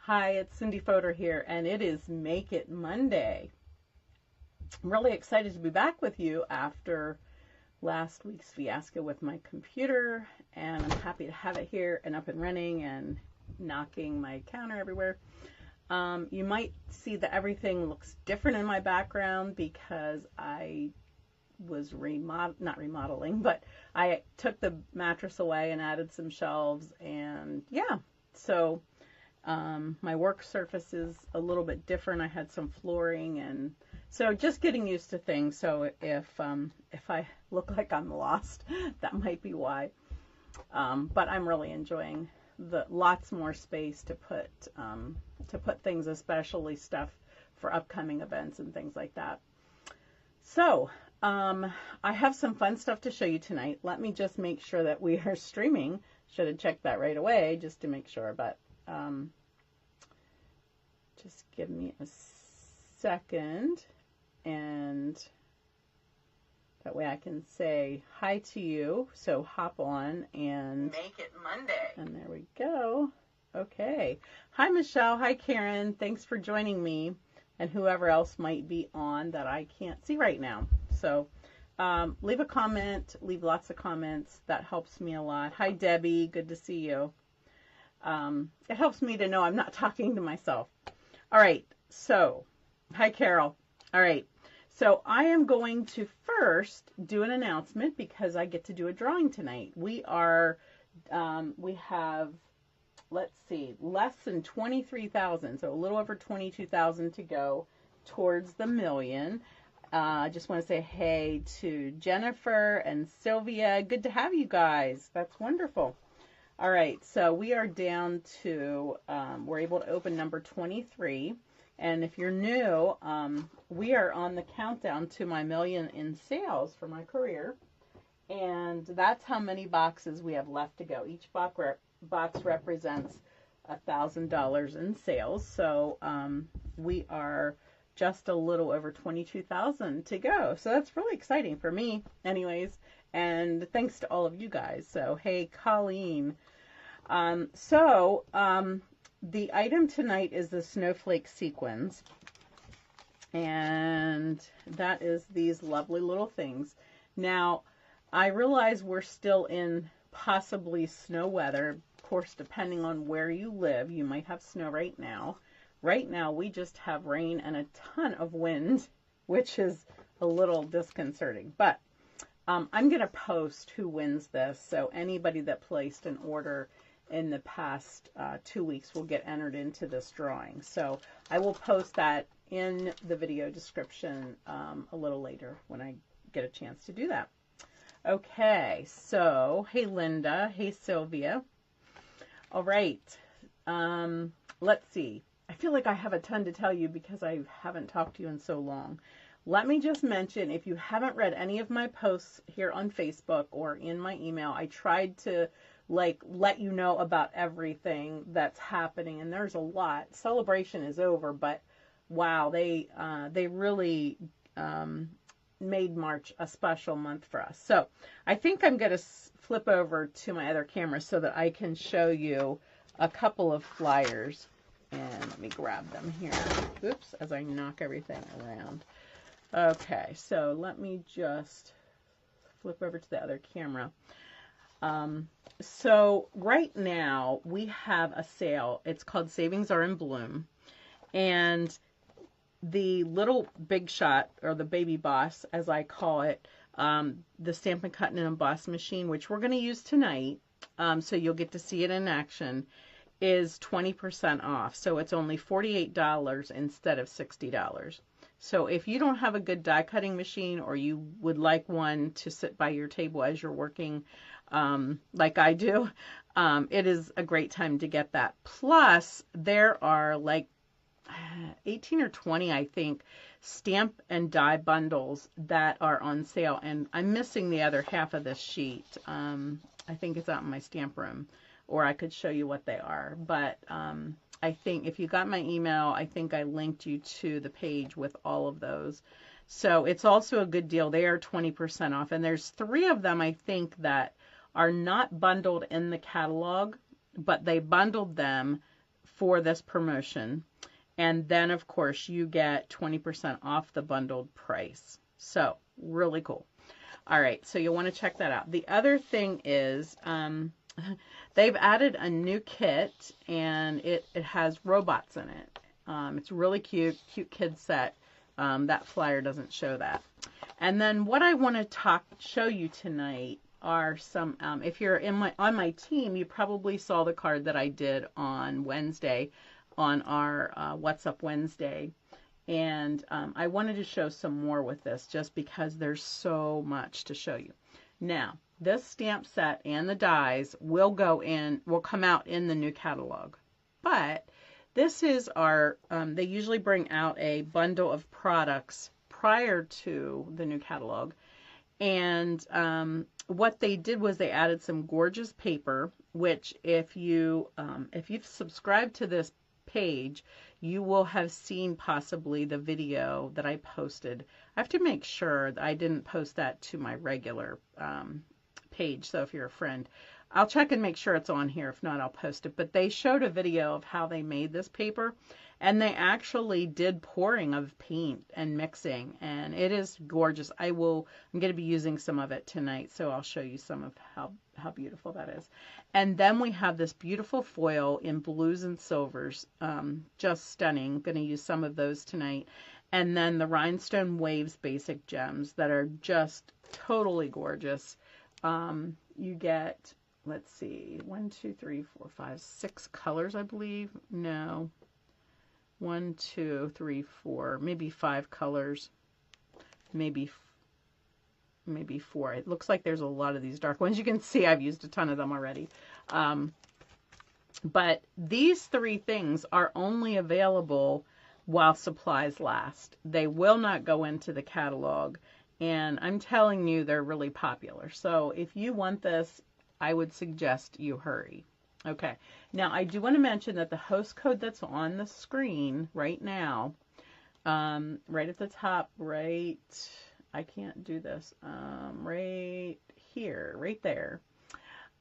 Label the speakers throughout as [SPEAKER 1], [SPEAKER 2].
[SPEAKER 1] Hi, it's Cindy Fodor here, and it is Make It Monday. I'm really excited to be back with you after last week's fiasco with my computer, and I'm happy to have it here and up and running and knocking my counter everywhere. You might see that everything looks different in my background because I was not remodeling, but I took the mattress away and added some shelves, and yeah, so my work surface is a little bit different. I had some flooring, and so just getting used to things. So if I look like I'm lost, that might be why. But I'm really enjoying the lots more space to put things, especially stuff for upcoming events and things like that. So I have some fun stuff to show you tonight. Let me just make sure that we are streaming. Should have checked that right away just to make sure, but just give me a second, and that way I can say hi to you. So hop on and Make It Monday. And there we go. Okay. Hi, Michelle. Hi, Karen. Thanks for joining me, and whoever else might be on that I can't see right now. So leave a comment. Leave lots of comments. That helps me a lot. Hi, Debbie. Good to see you. It helps me to know I'm not talking to myself. All right, so, hi Carol. All right, so I am going to first do an announcement because I get to do a drawing tonight. We have, let's see, less than 23,000, so a little over 22,000 to go towards the million. I just want to say hey to Jennifer and Sylvia. Good to have you guys. That's wonderful. All right, so we are down to, we're able to open number 23. And if you're new, we are on the countdown to my million in sales for my career. And that's how many boxes we have left to go. Each box represents $1,000 in sales. So we are just a little over 22,000 to go. So that's really exciting for me anyways. And thanks to all of you guys. So, hey, Colleen. The item tonight is the snowflake sequins. And that is these lovely little things. Now, I realize we're still in possibly snow weather. Of course, depending on where you live, you might have snow right now. Right now, we just have rain and a ton of wind, which is a little disconcerting. But I'm going to post who wins this, so anybody that placed an order in the past 2 weeks will get entered into this drawing. So I will post that in the video description a little later when I get a chance to do that. Okay, so hey Linda, hey Sylvia. All right, let's see. I feel like I have a ton to tell you because I haven't talked to you in so long. Let me just mention, if you haven't read any of my posts here on Facebook or in my email, I tried to let you know about everything that's happening, and there's a lot. Celebration is over, but wow, they really made March a special month for us. So I think I'm going to flip over to my other camera so that I can show you a couple of flyers. And let me grab them here. Oops, as I knock everything around. Okay, so let me just flip over to the other camera. So right now we have a sale. It's called Savings Are in Bloom. And the little Big Shot, or the Baby Boss, as I call it, the Stampin' Cut and Emboss machine, which we're going to use tonight, so you'll get to see it in action, is 20% off. So it's only $48 instead of $60. So if you don't have a good die cutting machine, or you would like one to sit by your table as you're working, like I do, it is a great time to get that. Plus, there are like 18 or 20, I think, stamp and die bundles that are on sale. And I'm missing the other half of this sheet. I think it's out in my stamp room, or I could show you what they are. But I think if you got my email, I think I linked you to the page with all of those. So it's also a good deal. They are 20% off. And there's 3 of them, I think, that are not bundled in the catalog, but they bundled them for this promotion. And then, of course, you get 20% off the bundled price. So, really cool. All right, so you'll want to check that out. The other thing is they've added a new kit, and it has robots in it. It's really cute kid set. That flyer doesn't show that. And then what I want to show you tonight are some, if you're on my team, you probably saw the card that I did on Wednesday on our What's Up Wednesday. And I wanted to show some more with this just because there's so much to show you. Now, this stamp set and the dies will come out in the new catalog. But this is our, they usually bring out a bundle of products prior to the new catalog. And what they did was they added some gorgeous paper, which if you've subscribed to this page, you will have seen possibly the video that I posted. I have to make sure that I didn't post that to my regular page, so if you're a friend, I'll check and make sure it's on here. If not, I'll post it. But they showed a video of how they made this paper, and they actually did pouring of paint and mixing, and it is gorgeous. I'm going to be using some of it tonight, so I'll show you some of how beautiful that is. And then we have this beautiful foil in blues and silvers, just stunning. I'm going to use some of those tonight. And then the Rhinestone Waves Basic Gems that are just totally gorgeous. You get, let's see, 1, 2, 3, 4, 5, 6 colors, I believe. No. 1, 2, 3, 4, maybe 5 colors. Maybe 4. It looks like there's a lot of these dark ones. You can see I've used a ton of them already. But these 3 things are only available while supplies last. They will not go into the catalog. And I'm telling you, they're really popular. So if you want this, I would suggest you hurry. Okay. Now, I do want to mention that the host code that's on the screen right now, right at the top, I can't do this, right here, right there.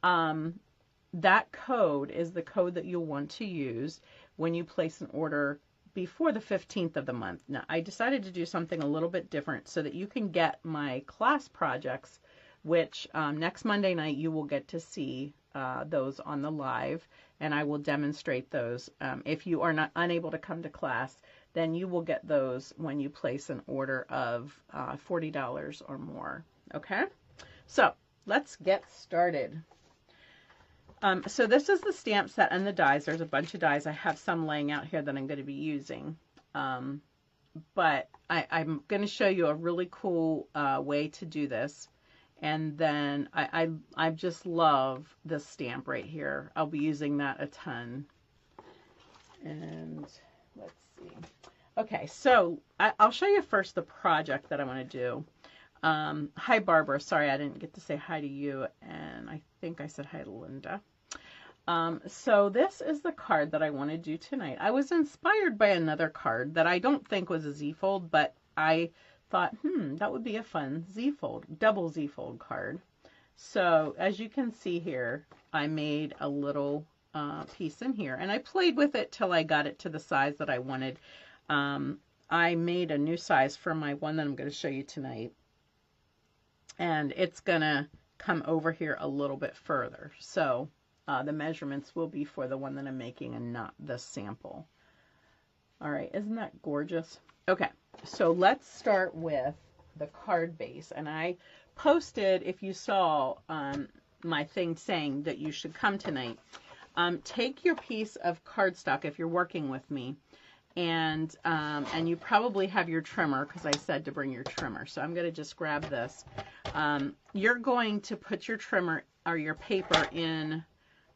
[SPEAKER 1] That code is the code that you'll want to use when you place an order before the 15th of the month. Now, I decided to do something a little bit different so that you can get my class projects, which next Monday night you will get to see those on the live, and I will demonstrate those. If you are unable to come to class, then you will get those when you place an order of $40 or more. Okay? So, let's get started. So this is the stamp set and the dies. There's a bunch of dies. I have some laying out here that I'm going to be using. But I'm going to show you a really cool way to do this. And then I just love this stamp right here. I'll be using that a ton. And let's see. Okay, so I'll show you first the project that I want to do. Hi, Barbara. Sorry, I didn't get to say hi to you. And I think I said hi to Linda. So this is the card that I want to do tonight. I was inspired by another card that I don't think was a Z-fold, but I thought, that would be a fun Z-fold, double Z-fold card. So as you can see here, I made a little piece in here, and I played with it till I got it to the size that I wanted. I made a new size for my one that I'm going to show you tonight, and it's going to come over here a little bit further. So the measurements will be for the one that I'm making and not the sample. All right, isn't that gorgeous? Okay, so let's start with the card base. And I posted, if you saw my thing saying that you should come tonight, take your piece of cardstock if you're working with me, and you probably have your trimmer, because I said to bring your trimmer. So I'm going to just grab this. You're going to put your trimmer or your paper in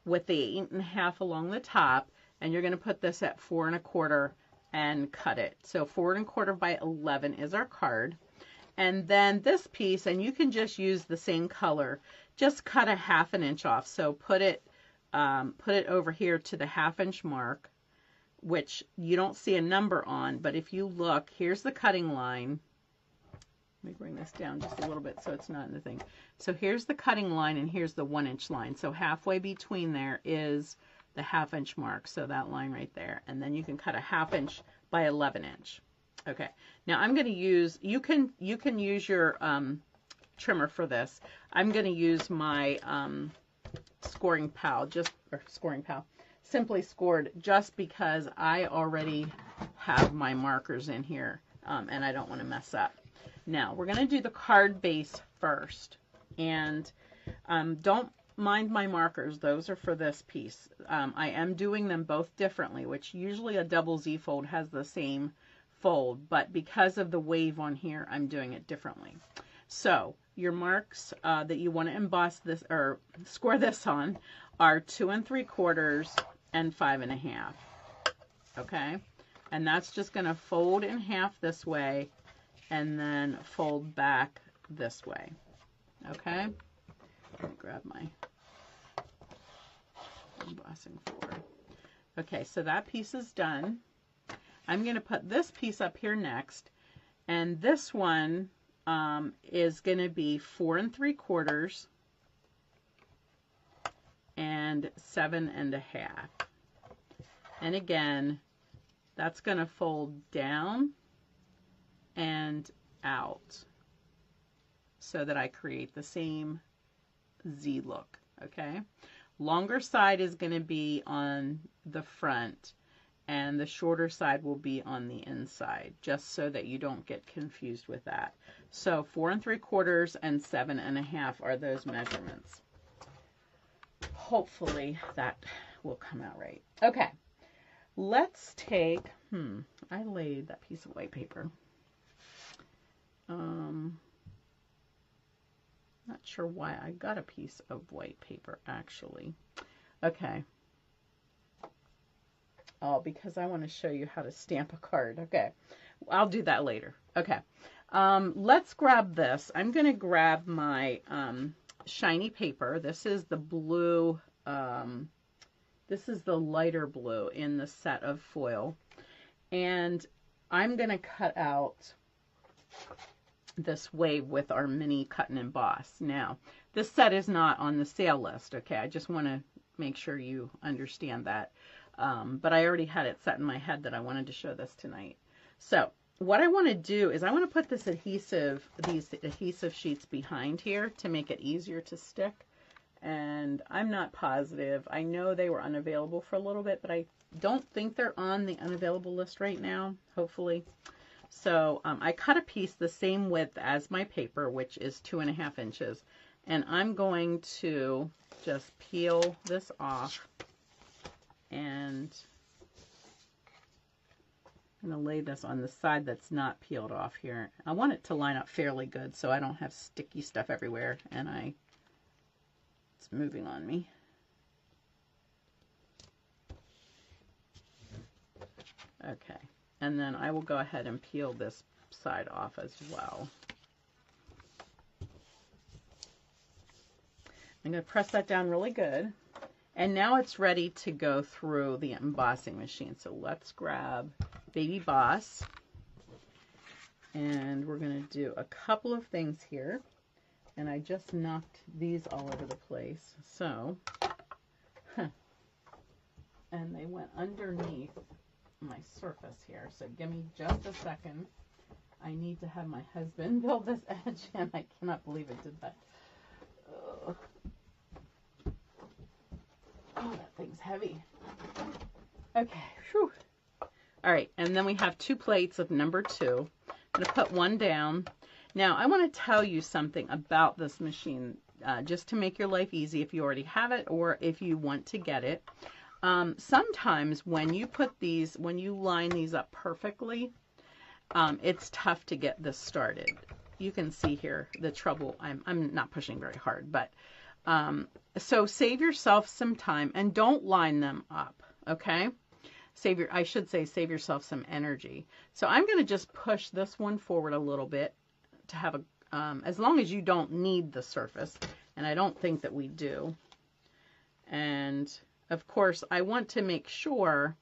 [SPEAKER 1] with the 8 1/2 along the top, and you're going to put this at 4 1/4 and cut it. So 4 1/4 by 11 is our card. And then this piece, and you can just use the same color, just cut a 1/2 inch off. So put it over here to the 1/2 inch mark, which you don't see a number on, but if you look, here's the cutting line. Let me bring this down just a little bit so it's not in the thing. So here's the cutting line, and here's the 1 inch line. So halfway between there is the 1/2 inch mark. So that line right there. And then you can cut a 1/2 inch by 11 inch. Okay. Now I'm going to use, you can use your trimmer for this. I'm going to use my Scoring Pal, Simply Scored, just because I already have my markers in here and I don't want to mess up. Now we're going to do the card base first, and don't mind my markers, those are for this piece. I am doing them both differently, which usually a double Z fold has the same fold, but because of the wave on here, I'm doing it differently. So your marks that you want to emboss this or score this on are 2 3/4 and 5 1/2. Okay, and that's just going to fold in half this way and then fold back this way. Okay, let me grab my embossing floor. Okay, so that piece is done. I'm going to put this piece up here next, and this one is going to be 4 3/4 and 7 1/2. And again, that's going to fold down and out so that I create the same Z look. Okay, longer side is going to be on the front, and the shorter side will be on the inside, just so that you don't get confused with that. So 4 3/4 and 7 1/2 are those measurements. Hopefully that will come out right. Okay, let's take, I laid that piece of white paper. Not sure why I got a piece of white paper actually. Okay. Oh, because I want to show you how to stamp a card. Okay, I'll do that later. Okay, let's grab this. I'm going to grab my shiny paper. This is the blue, this is the lighter blue in the set of foil. And I'm going to cut out this wave with our mini cut and emboss. Now, this set is not on the sale list, okay? I just want to make sure you understand that. But I already had it set in my head that I wanted to show this tonight. So what I want to do is I want to put this adhesive, these adhesive sheets behind here to make it easier to stick. And I'm not positive. I know they were unavailable for a little bit, but I don't think they're on the unavailable list right now, hopefully. So I cut a piece the same width as my paper, which is 2 1/2 inches. And I'm going to just peel this off. And I'm going to lay this on the side that's not peeled off here. I want it to line up fairly good so I don't have sticky stuff everywhere and it's moving on me. Okay, and then I will go ahead and peel this side off as well. I'm going to press that down really good. And now it's ready to go through the embossing machine. So let's grab Baby Boss. And we're going to do a couple of things here. And I just knocked these all over the place. So, and they went underneath my surface here. So give me just a second. I need to have my husband build this edge, and I cannot believe it did that. Ugh. Oh, that thing's heavy. Okay, whew. All right, and then we have 2 plates of number 2. I'm going to put one down. Now, I want to tell you something about this machine, just to make your life easy if you already have it or if you want to get it. Sometimes when you put these, when you line these up perfectly, it's tough to get this started. You can see here the trouble. I'm not pushing very hard, but so save yourself some time and don't line them up, okay? I should say save yourself some energy. So I'm going to just push this one forward a little bit to have a, as long as you don't need the surface, and I don't think that we do. And of course, I want to make sure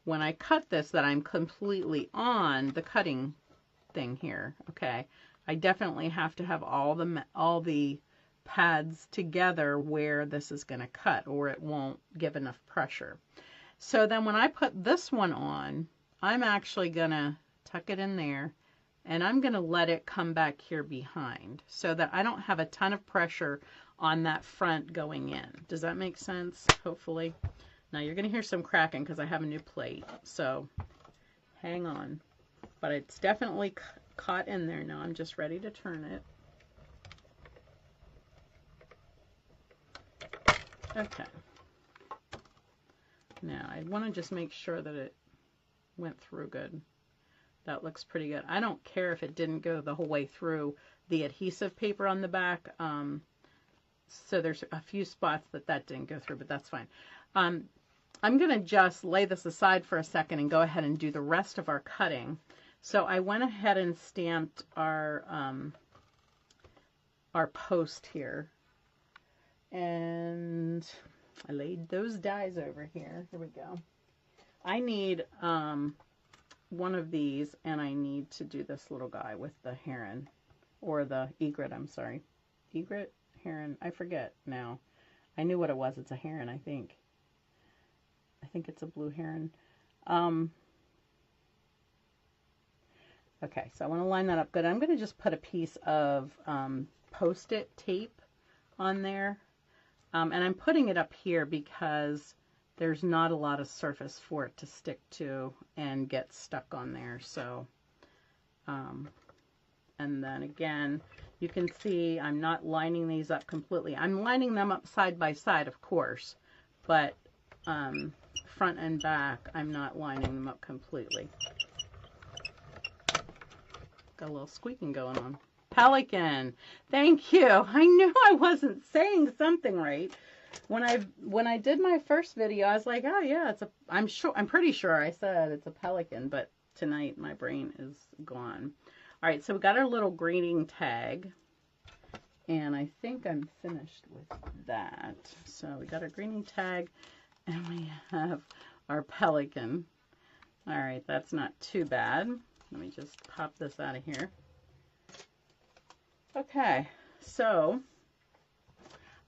[SPEAKER 1] when I cut this that I'm completely on the cutting thing here, okay? I definitely have to have all the pads together where this is going to cut, or it won't give enough pressure. So then when I put this one on, I'm actually going to tuck it in there, and I'm going to let it come back here behind so that I don't have a ton of pressure on that front going in. Does that make sense? Hopefully. Now you're going to hear some cracking because I have a new plate, so hang on. But it's definitely caught in there now. I'm just ready to turn it. Okay. Now I want to just make sure that it went through good. That looks pretty good. I don't care if it didn't go the whole way through the adhesive paper on the back. So there's a few spots that didn't go through, but that's fine. I'm going to just lay this aside for a second and go ahead and do the rest of our cutting. So I went ahead and stamped our post here. And I laid those dies over here. Here we go. I need one of these, and I need to do this little guy with the heron, or the egret, I'm sorry. Egret? Heron? I forget now. I knew what it was. It's a heron, I think. I think it's a blue heron. Okay, so I want to line that up good. I'm going to just put a piece of Post-it tape on there. And I'm putting it up here because there's not a lot of surface for it to stick to and get stuck on there. So, and then again, you can see I'm not lining these up completely. I'm lining them up side by side, of course, but front and back, I'm not lining them up completely. Got a little squeaking going on. Pelican. Thank you. I knew I wasn't saying something right. When I did my first video, I was like, oh yeah, I'm pretty sure I said it's a pelican, but tonight my brain is gone. All right, so we got our little greeting tag, and I think I'm finished with that. So we got our greeting tag, and we have our pelican. All right, that's not too bad. Let me just pop this out of here. Okay, so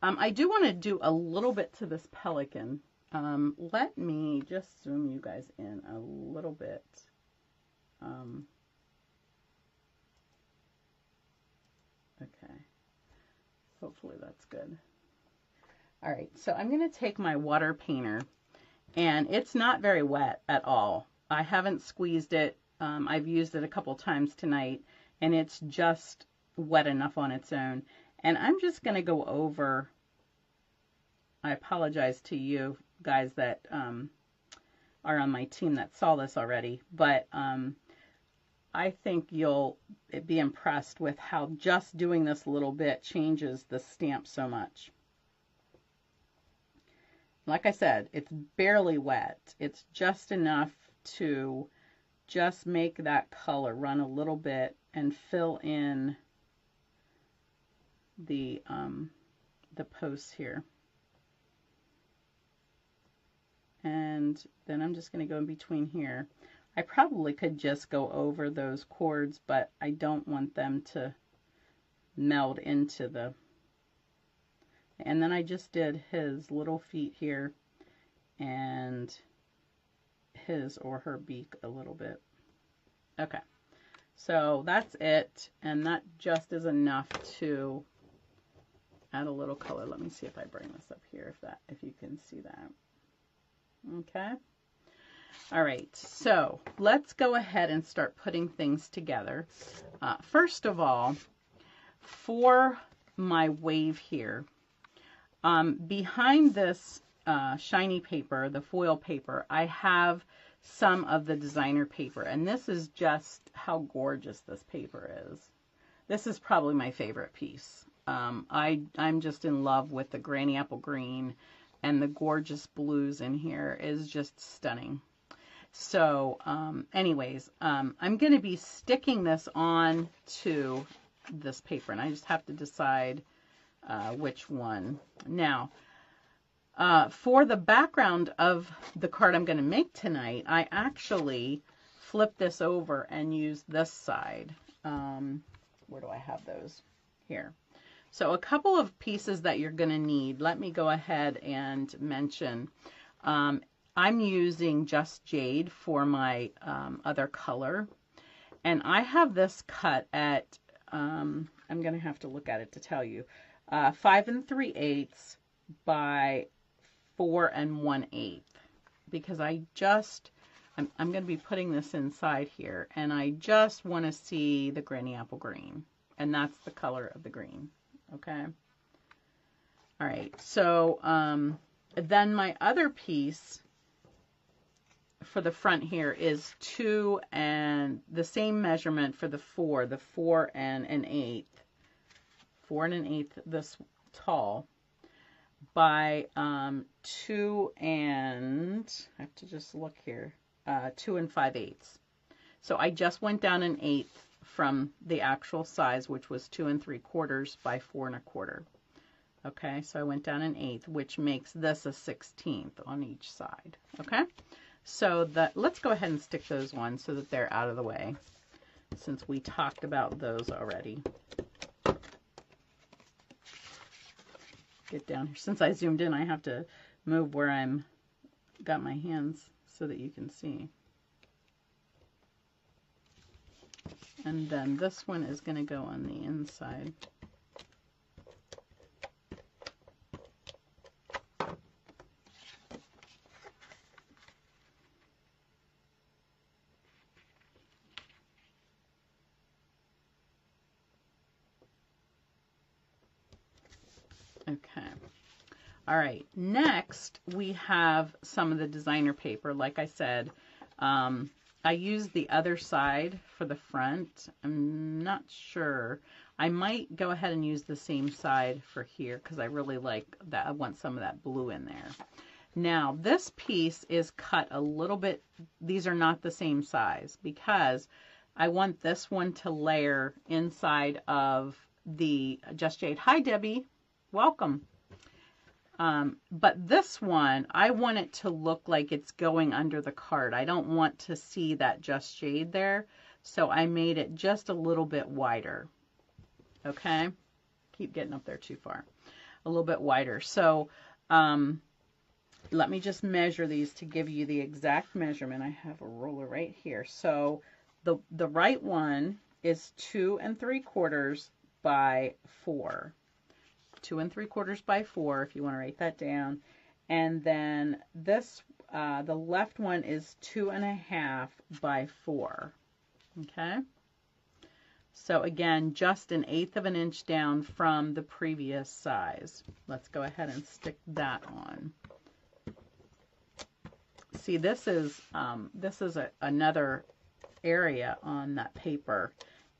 [SPEAKER 1] I do want to do a little bit to this pelican. Let me just zoom you guys in a little bit. Okay, hopefully that's good. All right, so I'm going to take my water painter, and it's not very wet at all. I haven't squeezed it. I've used it a couple times tonight, and it's just wet enough on its own. And I'm just going to go over, I apologize to you guys that are on my team that saw this already, but I think you'll be impressed with how just doing this little bit changes the stamp so much. Like I said, it's barely wet. It's just enough to just make that color run a little bit and fill in the posts here. And then I'm just going to go in between here. I probably could just go over those cords, but I don't want them to meld into the... And then I just did his little feet here and his or her beak a little bit. Okay, so that's it, and that just is enough to add a little color. Let me see if I bring this up here, if you can see that. Okay. All right, so let's go ahead and start putting things together. First of all, for my wave here, behind this shiny paper, the foil paper, I have some of the designer paper, and this is just how gorgeous this paper is. This is probably my favorite piece. I'm just in love with the Granny Apple Green, and the gorgeous blues in here is just stunning. So anyways, I'm going to be sticking this on to this paper, and I just have to decide which one. Now, for the background of the card I'm going to make tonight, I actually flipped this over and used this side. Where do I have those? Here. So a couple of pieces that you're going to need. Let me go ahead and mention. I'm using Just Jade for my other color. And I have this cut at, I'm going to have to look at it to tell you, 5 3/8 by 4 1/8. Because I'm going to be putting this inside here. And I just want to see the Granny Apple Green. And that's the color of the green. Okay. All right. So then my other piece for the front here is 2 and the same measurement for the 4 and 1/8. 4 and 1/8 this tall by 2 and, I have to just look here, 2 5/8. So I just went down 1/8 from the actual size, which was 2 3/4 by 4 1/4. Okay, so I went down 1/8, which makes this a 16th on each side. Okay, so let's go ahead and stick those on so that they're out of the way, since we talked about those already. Get down here. Since I zoomed in, I have to move where I'm got my hands so that you can see. And then this one is going to go on the inside. Okay. All right. Next, we have some of the designer paper. Like I said, I used the other side for the front. I'm not sure. I might go ahead and use the same side for here because I really like that. I want some of that blue in there. Now, this piece is cut a little bit. These are not the same size because I want this one to layer inside of the Just Jade. Hi, Debbie. Welcome. But this one, I want it to look like it's going under the card. I don't want to see that Just Jade there. So I made it just a little bit wider. Okay. Keep getting up there too far. A little bit wider. So let me just measure these to give you the exact measurement. I have a ruler right here. So the right one is 2 3/4 by 4. 2 3/4 by 4, if you want to write that down. And then this, the left one is 2 1/2 by 4. Okay. So again, just 1/8 of an inch down from the previous size. Let's go ahead and stick that on. See, this is another area on that paper.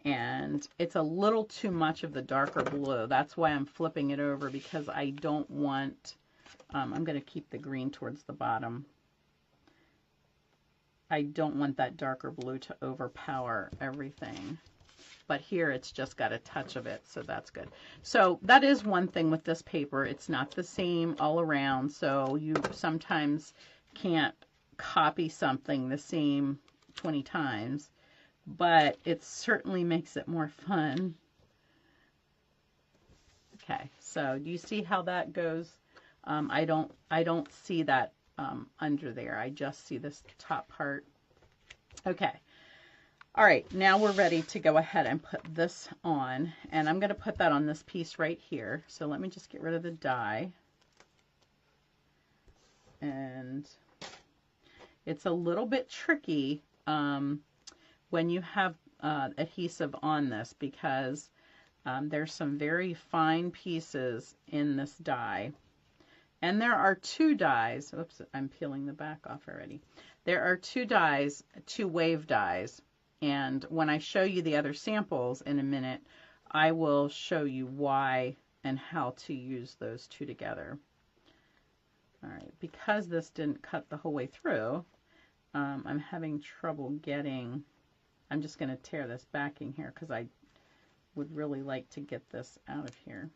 [SPEAKER 1] And it's a little too much of the darker blue. That's why I'm flipping it over, because I don't want, I'm going to keep the green towards the bottom. I don't want that darker blue to overpower everything. But here it's just got a touch of it, so that's good. So that is one thing with this paper. It's not the same all around, so you sometimes can't copy something the same 20 times. But it certainly makes it more fun. Okay, so do you see how that goes? I don't see that under there. I just see this top part. Okay. All right, now we're ready to go ahead and put this on, and I'm going to put that on this piece right here. So let me just get rid of the die. And it's a little bit tricky when you have adhesive on this, because there's some very fine pieces in this die. And there are 2 dies. Oops, I'm peeling the back off already. There are 2 dies, 2 wave dies. And when I show you the other samples in a minute, I will show you why and how to use those 2 together. All right, because this didn't cut the whole way through, I'm having trouble getting, I'm just going to tear this backing here because I would really like to get this out of here.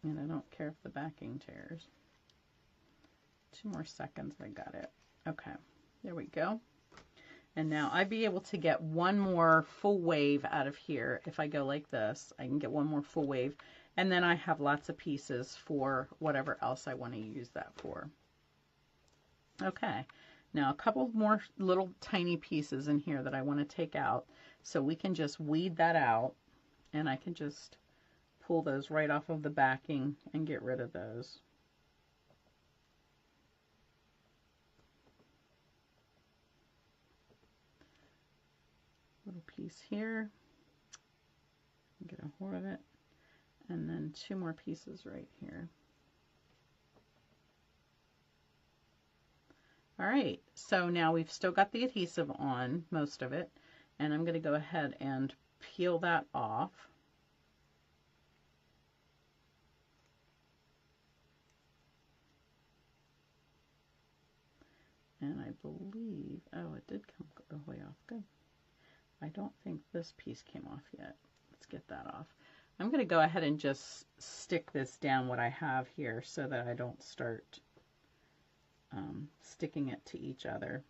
[SPEAKER 1] And I don't care if the backing tears. 2 more seconds, I got it. Okay, there we go. And now I'd be able to get one more full wave out of here. If I go like this, I can get one more full wave. And then I have lots of pieces for whatever else I want to use that for. Okay, now a couple more little tiny pieces in here that I want to take out. So we can just weed that out, and I can just pull those right off of the backing and get rid of those. Little piece here, get a hold of it, and then two more pieces right here. All right, so now we've still got the adhesive on, most of it, and I'm going to go ahead and peel that off. And I believe, oh, it did come the way off, good. I don't think this piece came off yet. Let's get that off. I'm going to go ahead and just stick this down what I have here so that I don't start sticking it to each other.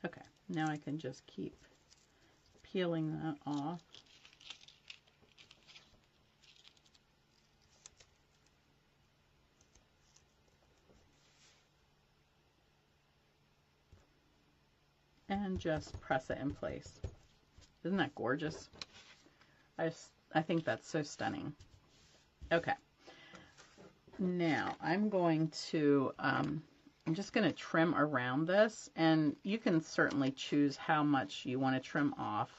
[SPEAKER 1] Okay, now I can just keep peeling that off. And just press it in place. Isn't that gorgeous? I think that's so stunning. Okay. Now I'm going to, I'm just going to trim around this, and you can certainly choose how much you want to trim off.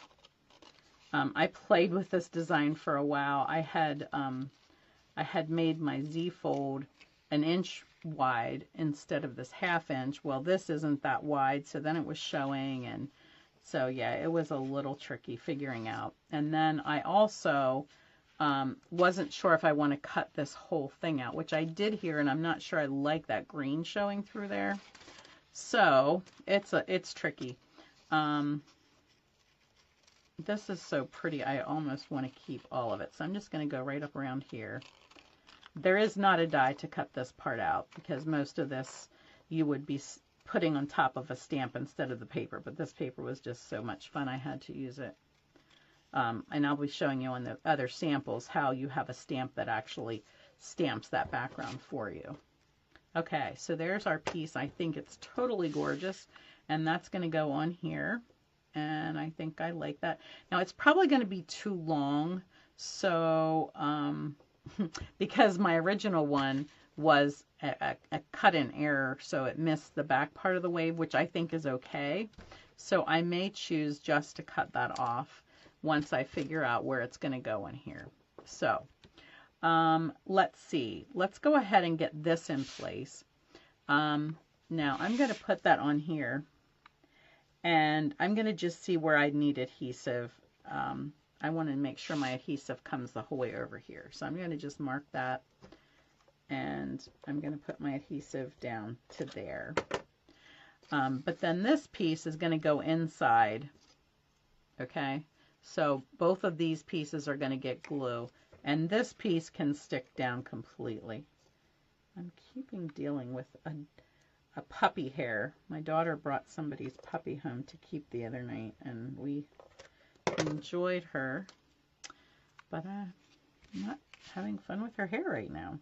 [SPEAKER 1] I played with this design for a while. I had made my Z-fold an inch wide instead of this ½ inch. Well, this isn't that wide, so then it was showing, and so yeah, it was a little tricky figuring out. And then I also wasn't sure if I want to cut this whole thing out, which I did here, and I'm not sure I like that green showing through there. So it's tricky. This is so pretty, I almost want to keep all of it. So I'm just going to go right up around here. There is not a die to cut this part out, because most of this you would be putting on top of a stamp instead of the paper, but this paper was just so much fun I had to use it. And I'll be showing you on the other samples how you have a stamp that actually stamps that background for you. Okay, so there's our piece. I think it's totally gorgeous, and that's going to go on here, and I think I like that. Now it's probably going to be too long, so because my original one was a cut in error, so it missed the back part of the wave, which I think is okay. So I may choose just to cut that off once I figure out where it's going to go in here. So let's see. Let's go ahead and get this in place. Now I'm going to put that on here, and I'm going to just see where I need adhesive. I want to make sure my adhesive comes the whole way over here. So I'm going to just mark that, and I'm going to put my adhesive down to there. But then this piece is going to go inside. Okay, so both of these pieces are going to get glue, and this piece can stick down completely. I'm keeping dealing with a puppy hair. My daughter brought somebody's puppy home to keep the other night, and we enjoyed her, but I'm not having fun with her hair right now.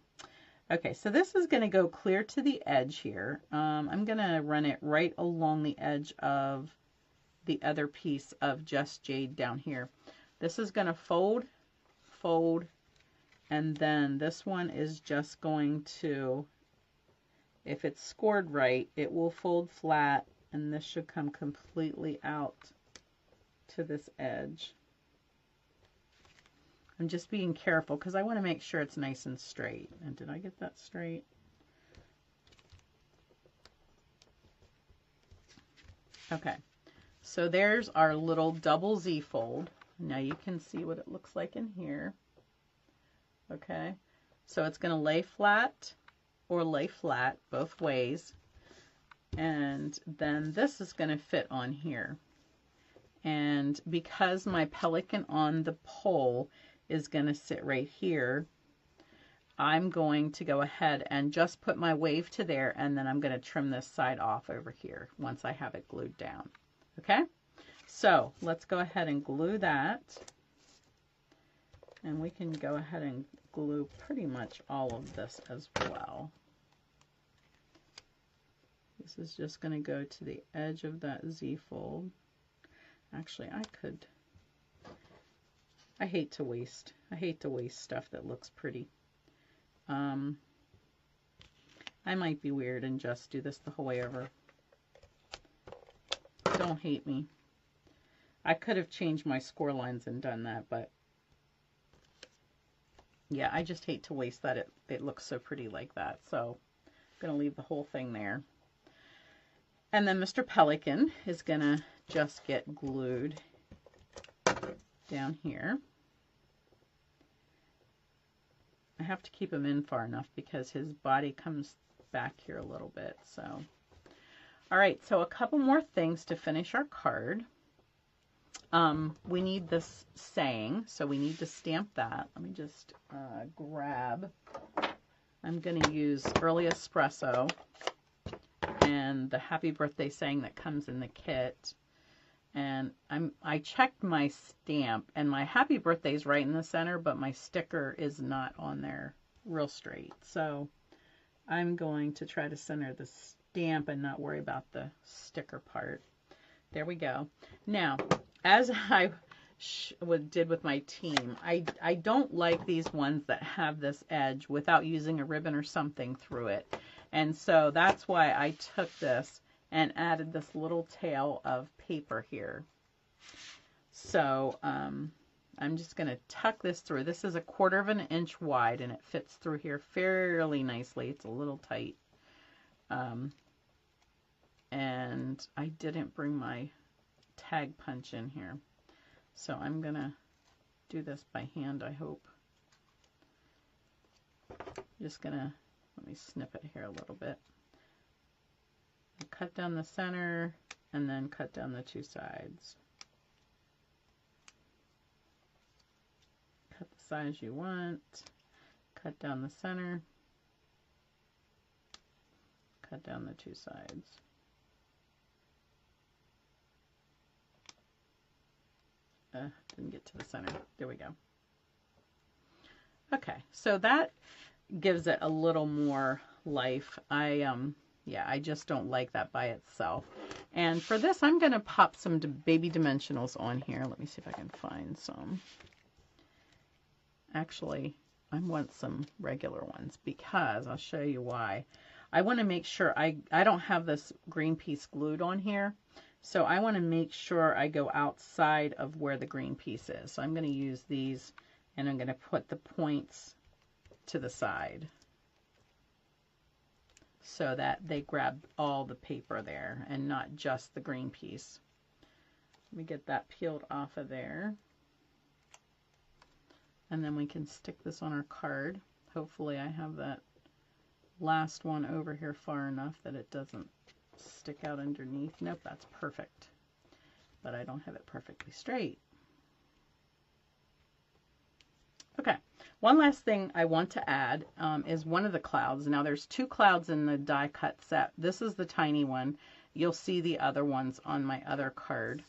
[SPEAKER 1] Okay, so this is going to go clear to the edge here. I'm going to run it right along the edge of the other piece of Just Jade down here. This is going to fold, fold, and then this one is just going to, if it's scored right, it will fold flat, and this should come completely out to this edge. I'm just being careful because I want to make sure it's nice and straight. And did I get that straight? Okay, so there's our little double Z fold. Now you can see what it looks like in here. Okay, so it's going to lay flat or lay flat both ways. And then this is going to fit on here. And because my pelican on the pole is going to sit right here, I'm going to go ahead and just put my wave to there, and then I'm going to trim this side off over here once I have it glued down. Okay, so let's go ahead and glue that. And we can go ahead and glue pretty much all of this as well. This is just going to go to the edge of that Z-fold. Actually, I hate to waste stuff that looks pretty. I might be weird and just do this the whole way over. Don't hate me. I could have changed my score lines and done that, but yeah, I just hate to waste that. It looks so pretty like that. So I'm going to leave the whole thing there. And then Mr. Pelican is going to just get glued down here. I have to keep him in far enough because his body comes back here a little bit. So, all right, so a couple more things to finish our card. We need this saying, so we need to stamp that. Let me just grab, I'm going to use Early Espresso and the happy birthday saying that comes in the kit. And I checked my stamp, and my happy birthday is right in the center, but my sticker is not on there real straight. So I'm going to try to center the stamp and not worry about the sticker part. There we go. Now, as I did with my team, I don't like these ones that have this edge without using a ribbon or something through it. And so that's why I took this and added this little tail of paper here. So I'm just going to tuck this through. This is 1/4 of an inch wide, and it fits through here fairly nicely. It's a little tight. And I didn't bring my tag punch in here. So I'm going to do this by hand, I hope. Just going to, let me snip it here a little bit. Cut down the center and then cut down the two sides. Cut the size you want, cut down the center, cut down the two sides. Didn't get to the center. There we go. Okay, so that gives it a little more life. Yeah, I just don't like that by itself. And for this, I'm going to pop some baby dimensionals on here. Let me see if I can find some. Actually, I want some regular ones because I'll show you why. I want to make sure I don't have this green piece glued on here. So I want to make sure I go outside of where the green piece is. So I'm going to use these, and I'm going to put the points to the side so that they grab all the paper there and not just the green piece. Let me get that peeled off of there. And then we can stick this on our card. Hopefully I have that last one over here far enough that it doesn't stick out underneath. Nope, that's perfect. But I don't have it perfectly straight. Okay, one last thing I want to add is one of the clouds. Now there's 2 clouds in the die cut set. This is the tiny one. You'll see the other ones on my other card.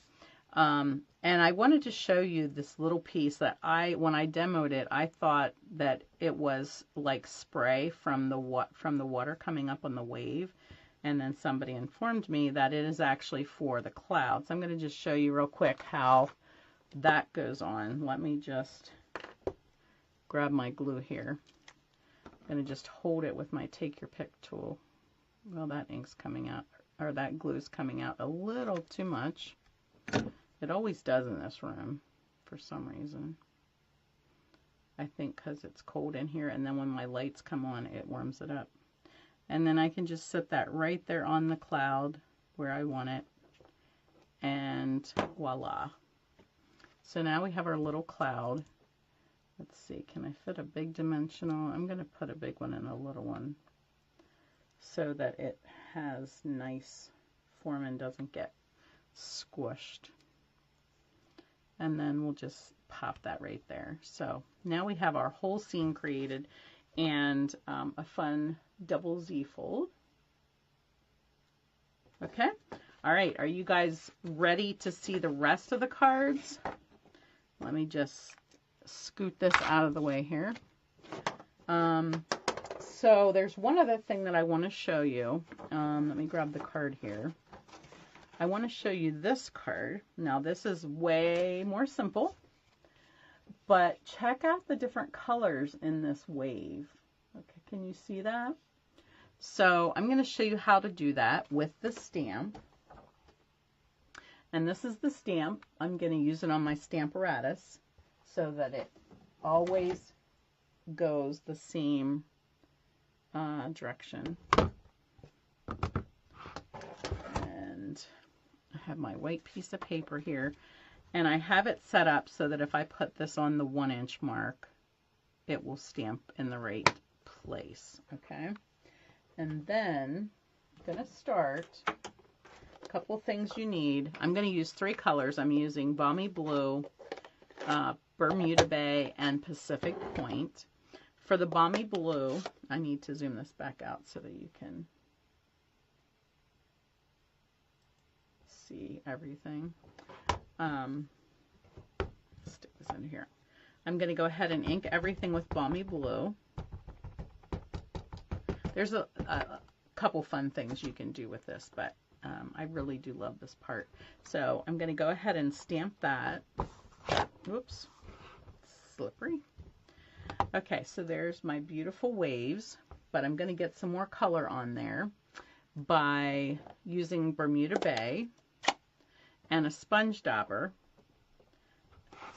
[SPEAKER 1] And I wanted to show you this little piece that when I demoed it, I thought that it was like spray from the water coming up on the wave. And then somebody informed me that it is actually for the clouds. I'm going to just show you real quick how that goes on. Let me just grab my glue here. I'm going to just hold it with my take your pick tool. Well, that ink's coming out, or that glue's coming out a little too much. It always does in this room for some reason. I think because it's cold in here, and then when my lights come on, it warms it up. And then I can just set that right there on the cloud where I want it. And voila. So now we have our little cloud. Let's see, can I fit a big dimensional? I'm going to put a big one and a little one so that it has nice form and doesn't get squished. And then we'll just pop that right there. So now we have our whole scene created. and a fun double Z fold. Okay. All right. Are you guys ready to see the rest of the cards? Let me just scoot this out of the way here. So there's one other thing that I want to show you. Let me grab the card here. I want to show you this card. Now this is way more simple, but check out the different colors in this wave. Okay, can you see that? So I'm going to show you how to do that with the stamp. And this is the stamp. I'm going to use it on my Stamparatus so that it always goes the same direction. And I have my white piece of paper here. And I have it set up so that if I put this on the 1-inch mark, it will stamp in the right place. Okay. And then I'm going to start. A couple of things you need. I'm going to use 3 colors. I'm using Balmy Blue, Bermuda Bay, and Pacific Point. For the Balmy Blue, I need to zoom this back out so that you can see everything. Stick this in here. I'm going to go ahead and ink everything with Balmy Blue. There's a couple fun things you can do with this, but I really do love this part. So I'm going to go ahead and stamp that. Whoops, slippery. Okay, so there's my beautiful waves, but I'm going to get some more color on there by using Bermuda Bay and a sponge dauber.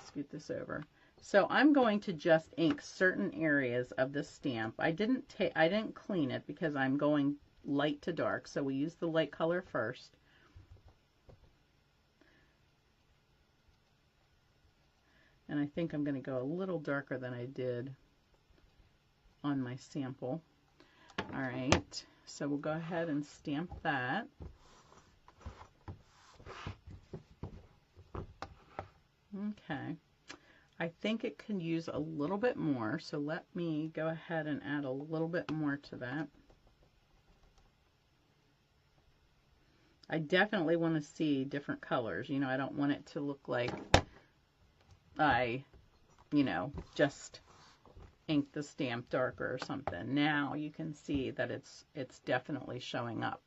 [SPEAKER 1] Scoot this over. So I'm going to just ink certain areas of the stamp. I didn't clean it because I'm going light to dark, so we use the light color first. And I think I'm going to go a little darker than I did on my sample. All right, so we'll go ahead and stamp that. Okay, I think it can use a little bit more, so let me go ahead and add a little bit more to that. I definitely want to see different colors. You know, I don't want it to look like I, you know, just inked the stamp darker or something. Now you can see that it's definitely showing up.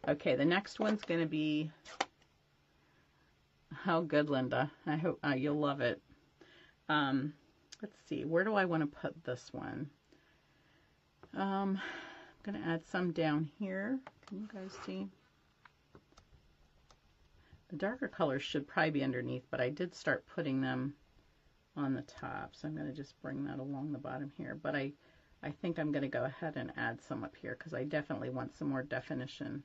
[SPEAKER 1] Okay, the next one's going to be, oh good, Linda. I hope you'll love it. Let's see, where do I want to put this one? I'm going to add some down here. Can you guys see? The darker colors should probably be underneath, but I did start putting them on the top. So I'm going to just bring that along the bottom here. But I think I'm going to go ahead and add some up here because I definitely want some more definition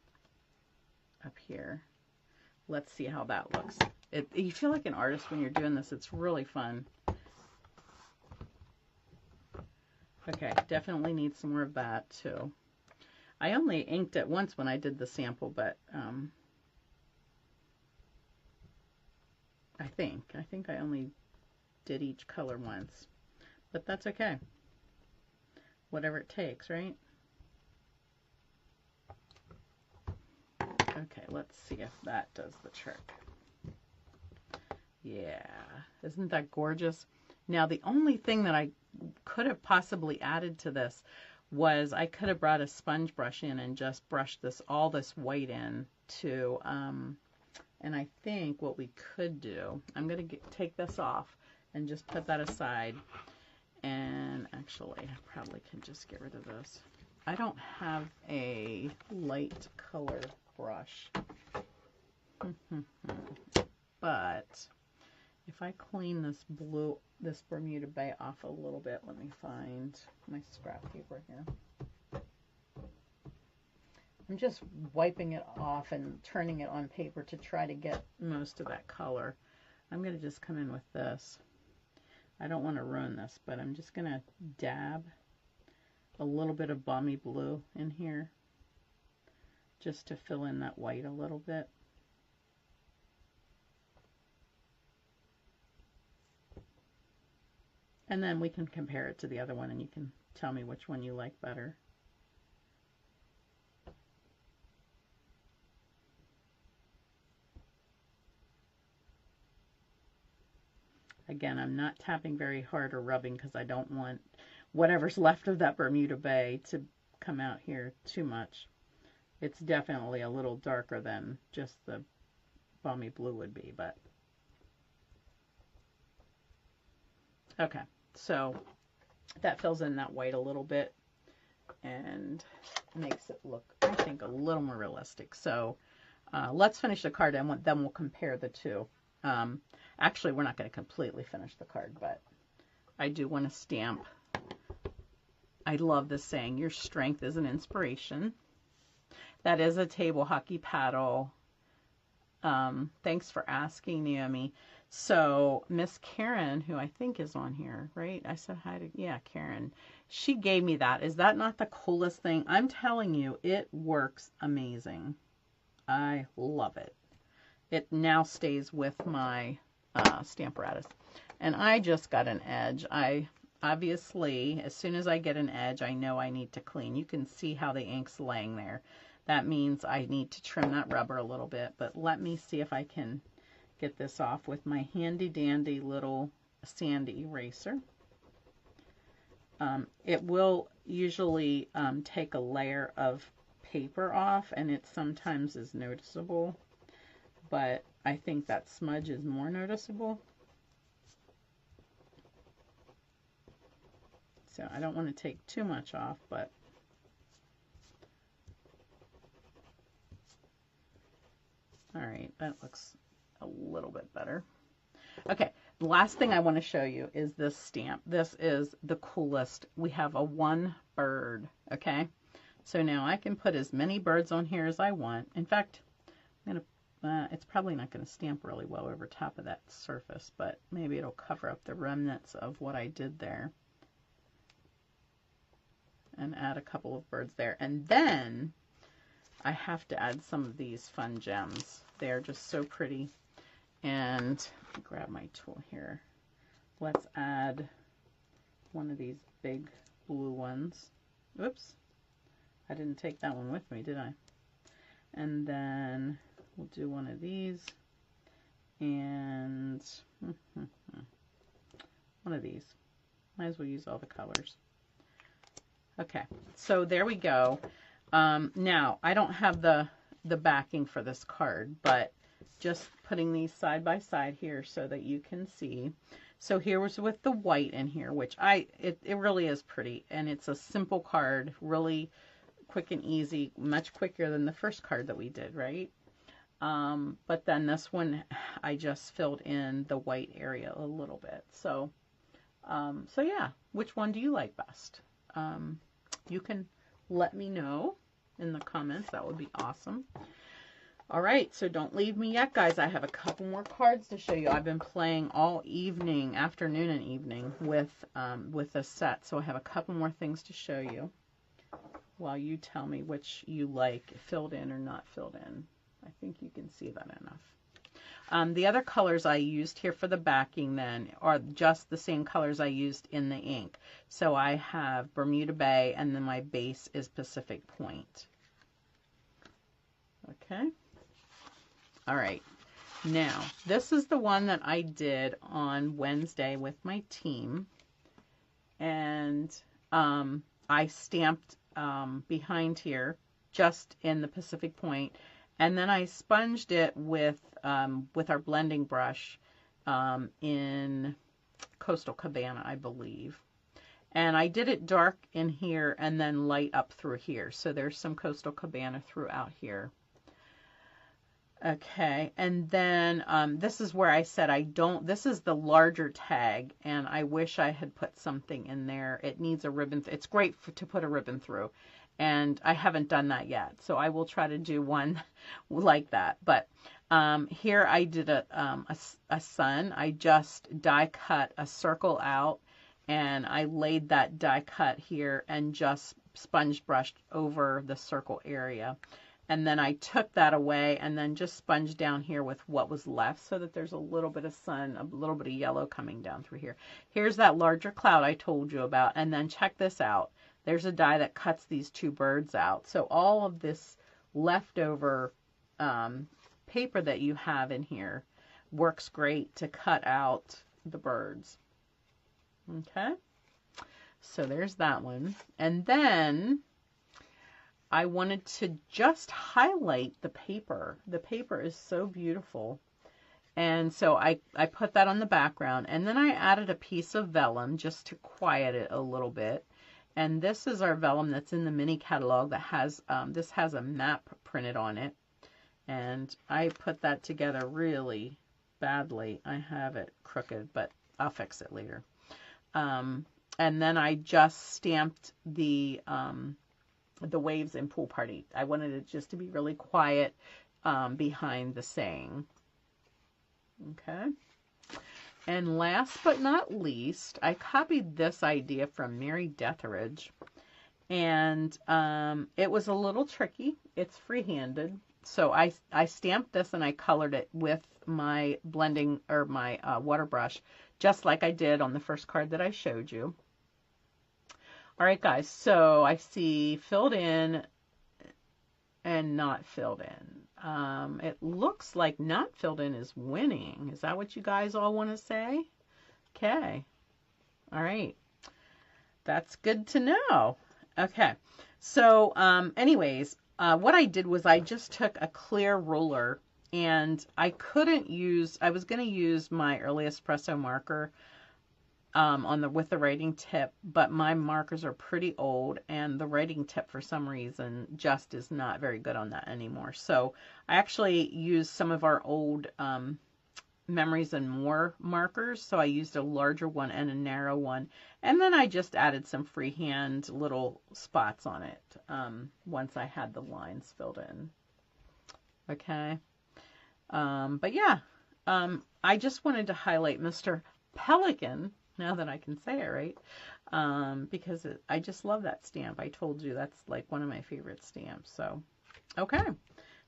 [SPEAKER 1] up here. Let's see how that looks. You feel like an artist when you're doing this. It's really fun. Okay, definitely need some more of that too. I only inked it once when I did the sample, but I think I only did each color once, but that's okay. Whatever it takes, right? Okay, let's see if that does the trick. Yeah, isn't that gorgeous? Now, the only thing that I could have possibly added to this was I could have brought a sponge brush in and just brushed all this white in to, and I think what we could do, I'm going to take this off and just put that aside. And actually, I probably can just get rid of this. I don't have a light color brush. But if I clean this Bermuda Bay off a little bit, let me find my scrap paper here. I'm just wiping it off and turning it on paper to try to get most of that color. I'm going to just come in with this. I don't want to ruin this, but I'm just going to dab a little bit of Balmy Blue in here just to fill in that white a little bit. And then we can compare it to the other one and you can tell me which one you like better. Again, I'm not tapping very hard or rubbing because I don't want whatever's left of that Bermuda Bay to come out here too much. It's definitely a little darker than just the Balmy Blue would be, but okay. So that fills in that white a little bit and makes it look, I think, a little more realistic. So let's finish the card and then we'll compare the two. Actually, we're not going to completely finish the card, but I do want to stamp. I love this saying, your strength is an inspiration. That is a table hockey paddle. Thanks for asking, Naomi. So Miss Karen, who I think is on here, right? I said hi to, yeah, Karen. She gave me that. Is that not the coolest thing? I'm telling you, it works amazing. I love it. It now stays with my Stamparatus. And I just got an edge. I obviously, as soon as I get an edge, I know I need to clean. You can see how the ink's laying there. That means I need to trim that rubber a little bit. But let me see if I can get this off with my handy dandy little sand eraser. It will usually take a layer of paper off, and it sometimes is noticeable, but I think that smudge is more noticeable. So I don't want to take too much off, but all right, that looks a little bit better. Okay, the last thing I want to show you is this stamp. This is the coolest. We have a one bird, okay? So now I can put as many birds on here as I want. In fact, I'm going to, it's probably not going to stamp really well over top of that surface, but maybe it'll cover up the remnants of what I did there. And add a couple of birds there. And then I have to add some of these fun gems. They're just so pretty. And grab my tool here. Let's add one of these big blue ones. Oops, I didn't take that one with me, did I? And then we'll do one of these and one of these. Might as well use all the colors. Okay, so there we go. Now, I don't have the backing for this card, but just putting these side by side here so that you can see. So here was with the white in here, which it really is pretty, and it's a simple card, really quick and easy, much quicker than the first card that we did, right? But then this one, I just filled in the white area a little bit. So, so yeah, which one do you like best? You can let me know in the comments. That would be awesome. All right, so don't leave me yet, guys. I have a couple more cards to show you. I've been playing all evening, afternoon and evening with this set, so I have a couple more things to show you while you tell me which you like, filled in or not filled in. I think you can see that enough. The other colors I used here for the backing then are just the same colors I used in the ink. So I have Bermuda Bay, and then my base is Pacific Point. Okay. All right. Now, this is the one that I did on Wednesday with my team. And I stamped behind here just in the Pacific Point. And then I sponged it with our blending brush in Coastal Cabana, I believe. And I did it dark in here and then light up through here. So there's some Coastal Cabana throughout here. Okay, and then this is where I said this is the larger tag, and I wish I had put something in there. It needs a ribbon. It's great to put a ribbon through, and I haven't done that yet. So I will try to do one like that. But here I did a sun. I just die cut a circle out, and I laid that die cut here and just sponge brushed over the circle area. And then I took that away and then just sponged down here with what was left so that there's a little bit of sun, a little bit of yellow coming down through here. Here's that larger cloud I told you about. And then check this out. There's a die that cuts these two birds out. So all of this leftover paper that you have in here works great to cut out the birds. Okay. So there's that one. And then I wanted to just highlight the paper. The paper is so beautiful. And so I put that on the background. And then I added a piece of vellum just to quiet it a little bit. And this is our vellum that's in the mini catalog that has, this has a map printed on it. And I put that together really badly. I have it crooked, but I'll fix it later. And then I just stamped the waves in Pool Party. I wanted it just to be really quiet behind the saying. Okay. And last but not least, I copied this idea from Mary Detheridge. And it was a little tricky. It's free-handed. So I stamped this and I colored it with my blending or my water brush, just like I did on the first card that I showed you. All right, guys, so I see filled in and not filled in. It looks like not filled in is winning. Is that what you guys all want to say? Okay. All right. That's good to know. Okay. So anyways, what I did was I just took a clear ruler and I was going to use my early espresso marker with the writing tip, but my markers are pretty old and the writing tip for some reason just is not very good on that anymore. So I actually used some of our old Memories and More markers. So I used a larger one and a narrow one. And then I just added some freehand little spots on it once I had the lines filled in. Okay. But yeah, I just wanted to highlight Mr. Pelican, now that I can say it right, because I just love that stamp. I told you that's like one of my favorite stamps. So, okay.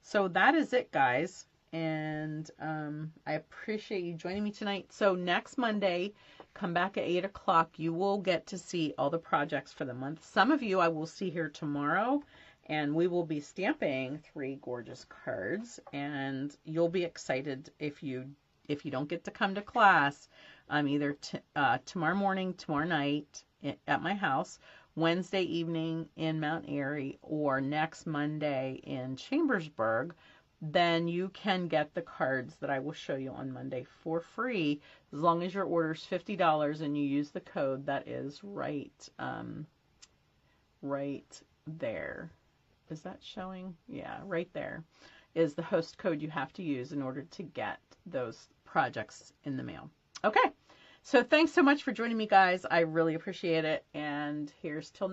[SPEAKER 1] So that is it, guys. And I appreciate you joining me tonight. So next Monday, come back at 8 o'clock. You will get to see all the projects for the month. Some of you I will see here tomorrow, and we will be stamping 3 gorgeous cards. And you'll be excited if you don't get to come to class. Either tomorrow morning, tomorrow night at my house, Wednesday evening in Mount Airy, or next Monday in Chambersburg. Then you can get the cards that I will show you on Monday for free, as long as your order is $50 and you use the code that is right there. Is that showing? Yeah, right there is the host code you have to use in order to get those projects in the mail. Okay, so thanks so much for joining me, guys. I really appreciate it, and here's till